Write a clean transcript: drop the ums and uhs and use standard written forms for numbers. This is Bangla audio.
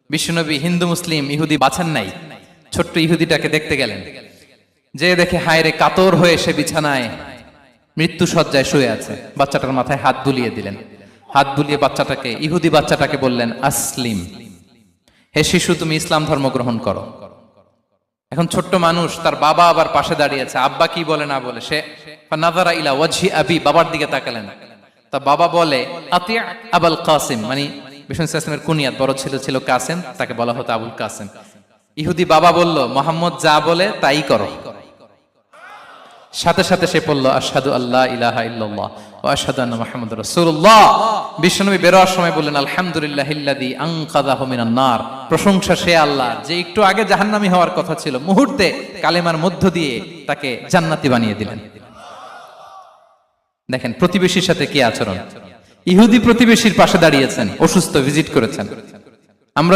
বিশ্বনবী হিন্দু মুসলিম ইহুদি বাছান নাই, ছোট্ট ইহুদিটাকে দেখতে গেলেন। যে দেখে হায়রে কাতর হয়ে সে বিছানায় মৃত্যু শয্যায় শুয়ে আছে। বাচ্চাটার মাথায় হাত বুলিয়ে দিলেন। হাত বুলিয়ে বাচ্চাটাকে, ইহুদি বাচ্চাটাকে বললেন, আসলিম, হে শিশু, তুমি ইসলাম ধর্ম গ্রহণ করো। এখন ছোট্ট মানুষ, তার বাবা আবার পাশে দাঁড়িয়ে আছে, আব্বা কি বলে না বলে, সে নাযারা ইলা ওয়াজহি আবি, বাবার দিকে তাকালেন। তা বাবা বলে, আতি আবুল কাসিম, মানে বিষ্ণু ইসলামের কুনিয়াত, বড় ছেলে ছিল কাসেম, তাকে বলা হতো আবুল কাসেম। ইহুদি বাবা বলল, মোহাম্মদ যা বলে তাই করো। সাথে সাথে সে পড়ল, আশহাদু আল্লা ইলাহা ইল্লাল্লাহ ওয়া আশহাদু আন্না মুহাম্মাদুর রাসূলুল্লাহ। বিশ্বনবী বেরোয়ার সময় বললেন, আলহামদুলিল্লাহিল্লাযী আনকাযাহু মিনান নার, প্রশংসা সে আল্লাহ যে একটু আগে জাহান্নামী হওয়ার কথা ছিল, মুহূর্তে কালেমার মধ্য দিয়ে তাকে জান্নাতি বানিয়ে দিলেন। দেখেন প্রতিবেশীর সাথে কি আচরণ। ইহুদি প্রতিবেশীর পাশে দাঁড়িয়েছেন, অসুস্থ, ভিজিট করেছেন। আমরা